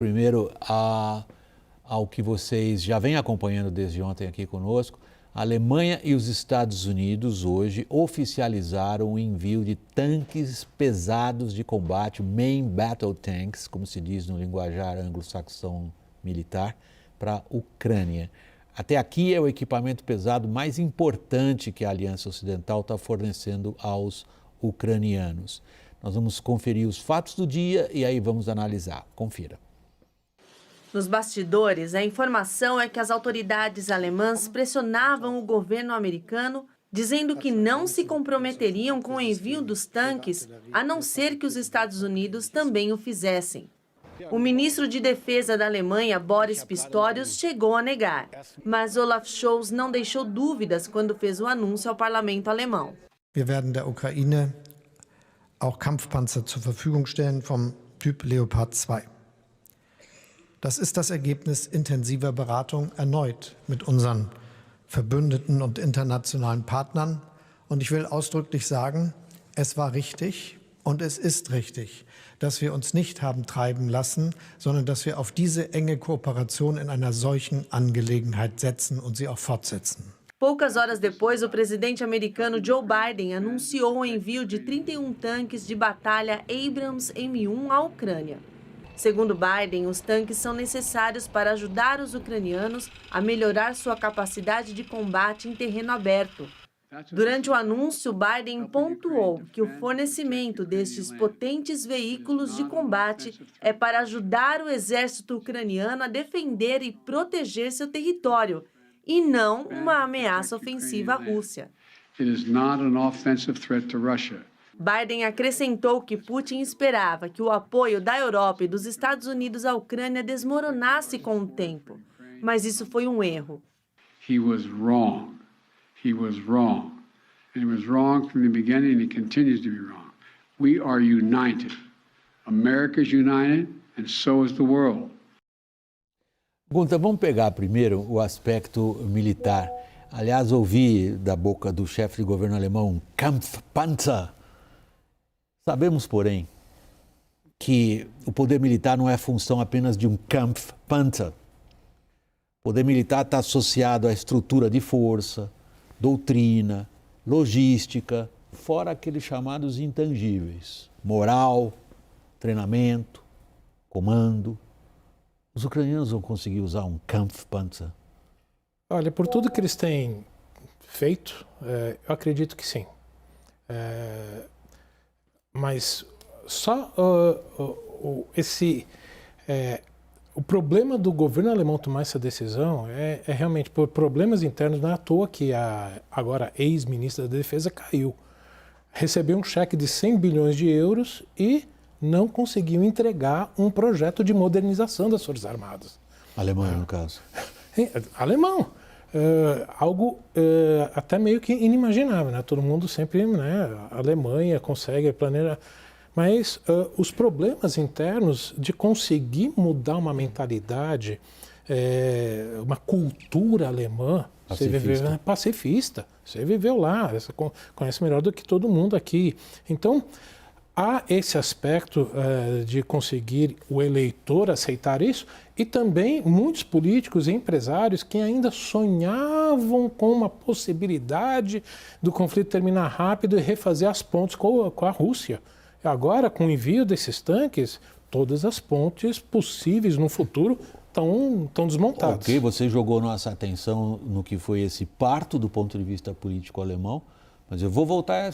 Primeiro, ao que vocês já vêm acompanhando desde ontem aqui conosco, a Alemanha e os Estados Unidos hoje oficializaram o envio de tanques pesados de combate, Main Battle Tanks, como se diz no linguajar anglo-saxão militar, para a Ucrânia. Até aqui é o equipamento pesado mais importante que a Aliança Ocidental está fornecendo aos ucranianos. Nós vamos conferir os fatos do dia e aí vamos analisar. Confira. Nos bastidores, a informação é que as autoridades alemãs pressionavam o governo americano, dizendo que não se comprometeriam com o envio dos tanques, a não ser que os Estados Unidos também o fizessem. O ministro de Defesa da Alemanha, Boris Pistorius, chegou a negar, mas Olaf Scholz não deixou dúvidas quando fez o anúncio ao parlamento alemão. Wir werden der Ukraine auch Kampfpanzer zur Verfügung stellen vom Typ Leopard 2. Das ist das Ergebnis intensiver Beratung erneut mit unseren Verbündeten und internationalen Partnern. Und ich will ausdrücklich sagen, es war richtig und es ist richtig, dass wir uns nicht haben treiben lassen, sondern dass wir auf diese enge Kooperation in einer solchen Angelegenheit setzen und sie auch fortsetzen. Poucas horas depois, o presidente americano Joe Biden anunciou o envio de 31 tanques de batalha Abrams M1 à Ucrânia. Segundo Biden, os tanques são necessários para ajudar os ucranianos a melhorar sua capacidade de combate em terreno aberto. Durante o anúncio, Biden pontuou que o fornecimento destes potentes veículos de combate é para ajudar o exército ucraniano a defender e proteger seu território, e não uma ameaça ofensiva à Rússia. Biden acrescentou que Putin esperava que o apoio da Europa e dos Estados Unidos à Ucrânia desmoronasse com o tempo, mas isso foi um erro. He was wrong. He was wrong. And he was wrong from the beginning and he continues to be wrong. We are united. America is united and so is the world. Gunta, vamos pegar primeiro o aspecto militar. Aliás, ouvi da boca do chefe de governo alemão, Kampfpanzer. Sabemos, porém, que o poder militar não é função apenas de um Kampfpanzer. O poder militar está associado à estrutura de força, doutrina, logística, fora aqueles chamados intangíveis, moral, treinamento, comando. Os ucranianos vão conseguir usar um Kampfpanzer? Olha, por tudo que eles têm feito, eu acredito que sim. Mas só o problema do governo alemão tomar essa decisão é realmente por problemas internos. Não é à toa que a agora ex-ministra da Defesa caiu. Recebeu um cheque de 100 bilhões de euros e não conseguiu entregar um projeto de modernização das Forças Armadas. Alemanha, no caso. Alemão. Algo até meio que inimaginável, né? Todo mundo sempre, né? A Alemanha consegue planejar, mas os problemas internos de conseguir mudar uma mentalidade, uma cultura alemã, você viveu pacifista, você viveu lá, você conhece melhor do que todo mundo aqui. Então, há esse aspecto de conseguir o eleitor aceitar isso e também muitos políticos e empresários que ainda sonhavam com uma possibilidade do conflito terminar rápido e refazer as pontes com a Rússia. Agora, com o envio desses tanques, todas as pontes possíveis no futuro estão desmontadas. Ok, você jogou nossa atenção no que foi esse parto do ponto de vista político alemão. Mas eu vou voltar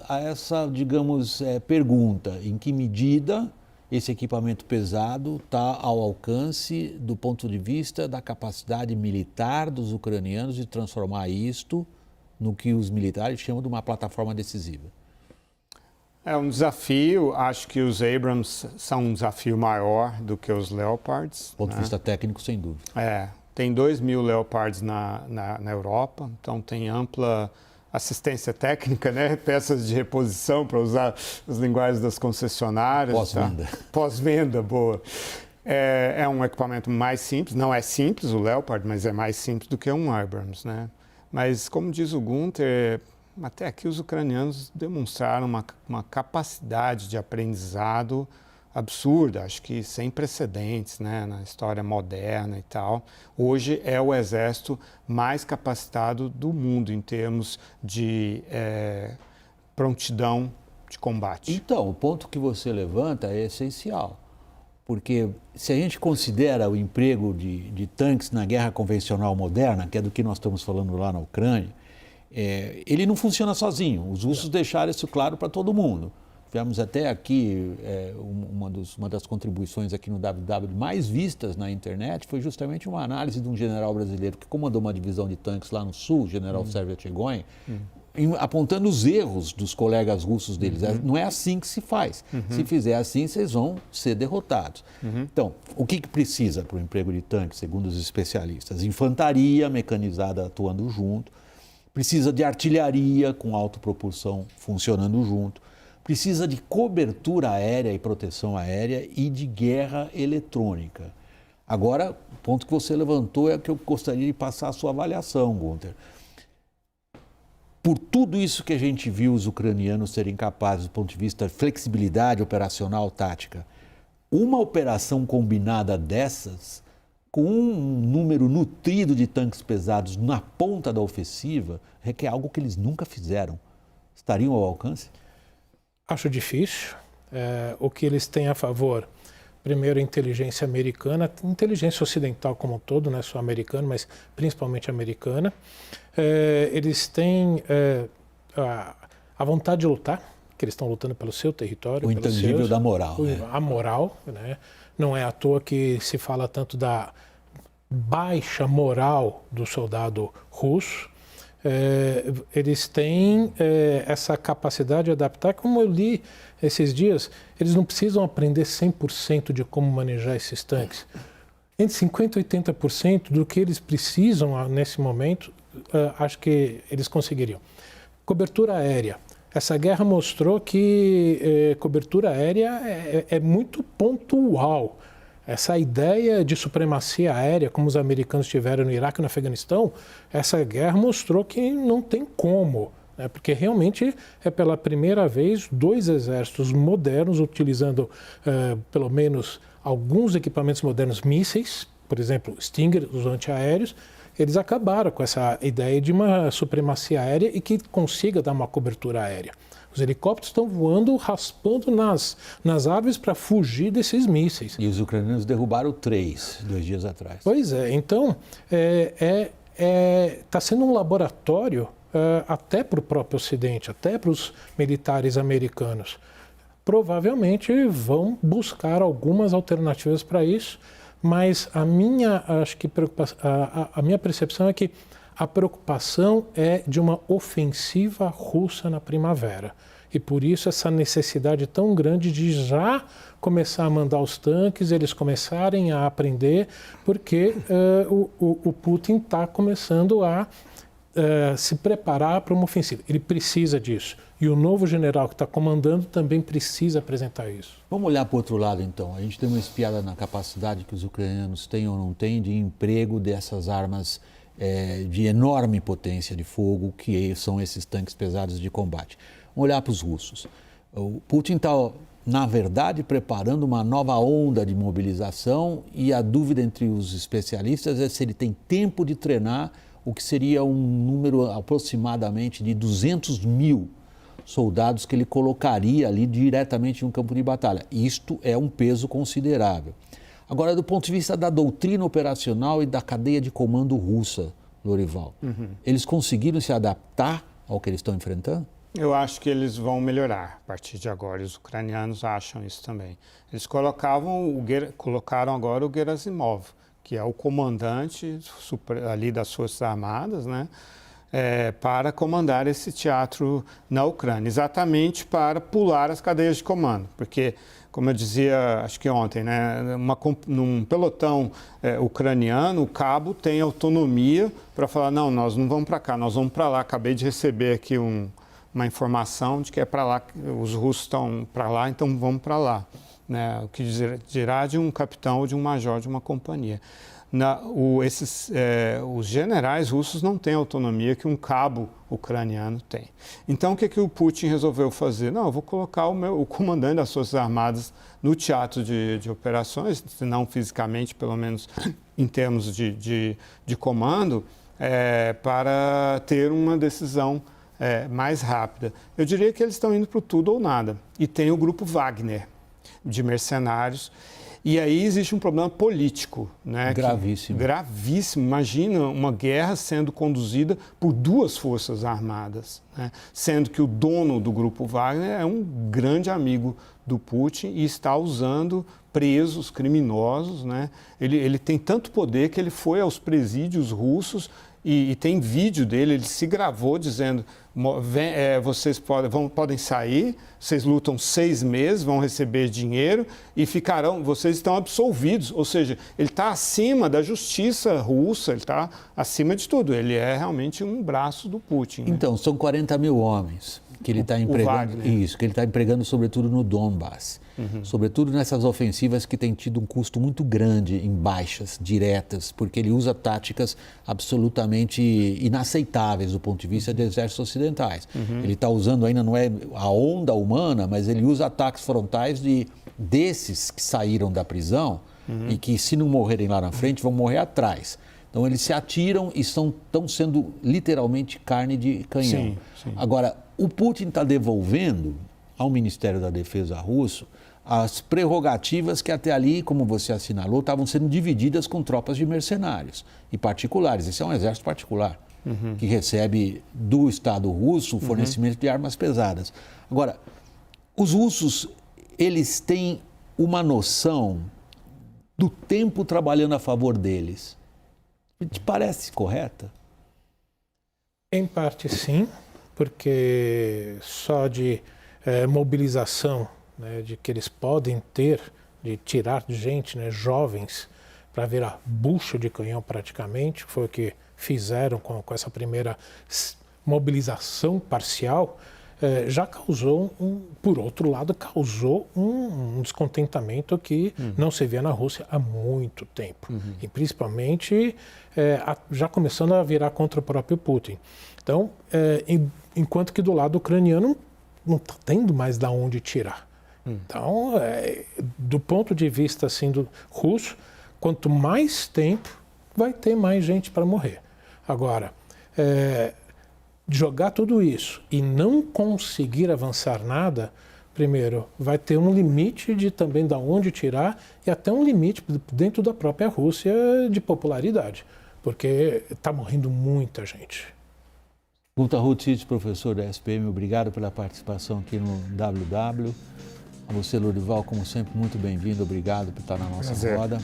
a essa digamos, pergunta. Em que medida esse equipamento pesado está ao alcance do ponto de vista da capacidade militar dos ucranianos de transformar isto no que os militares chamam de uma plataforma decisiva? É um desafio. Acho que os Abrams são um desafio maior do que os Leopards. Do ponto de vista técnico, sem dúvida. Tem 2.000 Leopards na Europa, então tem ampla assistência técnica, né? Peças de reposição, para usar as linguagens das concessionárias. Pós-venda. Pós-venda, boa. É um equipamento mais simples, não é simples o Leopard, mas é mais simples do que um Abrams, né? Mas, como diz o Gunther, até aqui os ucranianos demonstraram uma capacidade de aprendizado absurda, acho que sem precedentes, né, na história moderna e tal. Hoje é o exército mais capacitado do mundo em termos de prontidão de combate. Então, o ponto que você levanta é essencial, porque se a gente considera o emprego de tanques na guerra convencional moderna, que é do que nós estamos falando lá na Ucrânia, ele não funciona sozinho. Os russos deixaram isso claro para todo mundo. Tivemos até aqui, uma das contribuições aqui no WW mais vistas na internet foi justamente uma análise de um general brasileiro que comandou uma divisão de tanques lá no sul, o general Sérgio Etchegoyen, apontando os erros dos colegas russos deles. Não é assim que se faz. Se fizer assim, vocês vão ser derrotados. Então, o que precisa para o emprego de tanque, segundo os especialistas? Infantaria mecanizada atuando junto, precisa de artilharia com autopropulsão funcionando junto, precisa de cobertura aérea e proteção aérea e de guerra eletrônica. Agora, o ponto que você levantou é que eu gostaria de passar a sua avaliação, Gunther. Por tudo isso que a gente viu os ucranianos serem capazes do ponto de vista de flexibilidade operacional tática, uma operação combinada dessas, com um número nutrido de tanques pesados na ponta da ofensiva, requer algo que eles nunca fizeram. Estariam ao alcance? Acho difícil. O que eles têm a favor, primeiro, a inteligência americana, inteligência ocidental como um todo, não é só americana, mas principalmente americana. Eles têm a vontade de lutar, que eles estão lutando pelo seu território. O intangível da moral. A moral, né? Não é à toa que se fala tanto da baixa moral do soldado russo. Eles têm essa capacidade de adaptar, como eu li esses dias, eles não precisam aprender 100% de como manejar esses tanques. Entre 50% e 80% do que eles precisam nesse momento, acho que eles conseguiriam. Cobertura aérea. Essa guerra mostrou que cobertura aérea é muito pontual. Essa ideia de supremacia aérea, como os americanos tiveram no Iraque e no Afeganistão, essa guerra mostrou que não tem como, né? Porque realmente é pela primeira vez 2 exércitos modernos utilizando pelo menos alguns equipamentos modernos, mísseis, por exemplo, Stinger, os antiaéreos. Eles acabaram com essa ideia de uma supremacia aérea e que consiga dar uma cobertura aérea. Os helicópteros estão voando, raspando nas árvores para fugir desses mísseis. E os ucranianos derrubaram 3 2 dias atrás. Pois é, então está sendo um laboratório até para o próprio Ocidente, até para os militares americanos. Provavelmente vão buscar algumas alternativas para isso, mas a minha percepção é que a preocupação é de uma ofensiva russa na primavera. E por isso essa necessidade tão grande de já começar a mandar os tanques, eles começarem a aprender, porque o Putin está começando a se preparar para uma ofensiva. Ele precisa disso. E o novo general que está comandando também precisa apresentar isso. Vamos olhar para o outro lado, então. A gente tem uma espiada na capacidade que os ucranianos têm ou não têm de emprego dessas armas de enorme potência de fogo, que são esses tanques pesados de combate. Vamos olhar para os russos. O Putin está, na verdade, preparando uma nova onda de mobilização e a dúvida entre os especialistas é se ele tem tempo de treinar o que seria um número aproximadamente de 200 mil soldados que ele colocaria ali diretamente no campo de batalha. Isto é um peso considerável. Agora, do ponto de vista da doutrina operacional e da cadeia de comando russa, Lorival, eles conseguiram se adaptar ao que eles estão enfrentando? Eu acho que eles vão melhorar a partir de agora, e os ucranianos acham isso também. Eles colocaram agora o Gerasimov, que é o comandante ali das Forças Armadas, né, para comandar esse teatro na Ucrânia, exatamente para pular as cadeias de comando, porque, como eu dizia, acho que ontem, né, num pelotão ucraniano, o cabo tem autonomia para falar, não, nós não vamos para cá, nós vamos para lá. Acabei de receber aqui uma informação de que é para lá, os russos estão para lá, então vamos para lá. né? O que dirá de um capitão ou de um major de uma companhia. Os generais russos não têm a autonomia que um cabo ucraniano tem. Então, o que o Putin resolveu fazer? Não, eu vou colocar o comandante das Forças Armadas no teatro de operações, se não fisicamente, pelo menos em termos de comando, para ter uma decisão mais rápida. Eu diria que eles estão indo para o tudo ou nada. E tem o grupo Wagner, de mercenários. E aí existe um problema político, né? Gravíssimo. Gravíssimo. Imagina uma guerra sendo conduzida por duas forças armadas, né? Sendo que o dono do grupo Wagner é um grande amigo do Putin e está usando presos criminosos, né? Ele tem tanto poder que ele foi aos presídios russos e tem vídeo dele, ele se gravou dizendo, vocês podem sair, vocês lutam 6 meses, vão receber dinheiro e vocês estão absolvidos. Ou seja, ele está acima da justiça russa, ele está acima de tudo. Ele é realmente um braço do Putin. Né? Então, são 40 mil homens que ele está empregando, que ele está empregando sobretudo no Donbass. Sobretudo nessas ofensivas que têm tido um custo muito grande em baixas diretas, porque ele usa táticas absolutamente inaceitáveis do ponto de vista de exércitos ocidentais. Ele está usando ainda, não é a onda humana, mas ele usa ataques frontais desses que saíram da prisão e que, se não morrerem lá na frente, vão morrer atrás. Então, eles se atiram e estão sendo literalmente carne de canhão. Sim. Agora, o Putin está devolvendo ao Ministério da Defesa russo as prerrogativas que até ali, como você assinalou, estavam sendo divididas com tropas de mercenários e particulares. Esse é um exército particular que recebe do Estado russo o fornecimento de armas pesadas. Agora, os russos, eles têm uma noção do tempo trabalhando a favor deles. Te parece correta? Em parte, sim, porque só de mobilização, né, de que eles podem ter, de tirar gente, né, jovens, para virar bucho de canhão praticamente, que foi o que fizeram com essa primeira mobilização parcial, já causou, por outro lado, causou um descontentamento que não se vê na Rússia há muito tempo. E principalmente já começando a virar contra o próprio Putin. Então, enquanto que do lado ucraniano não está tendo mais de onde tirar. Então, do ponto de vista assim, do russo, quanto mais tempo, vai ter mais gente para morrer. Agora, jogar tudo isso e não conseguir avançar nada, primeiro, vai ter um limite de também de onde tirar e até um limite dentro da própria Rússia de popularidade, porque está morrendo muita gente. Gunta Rutschitz, professor da SPM, obrigado pela participação aqui no WW. A você, Lorival, como sempre, muito bem-vindo. Obrigado por estar na nossa roda.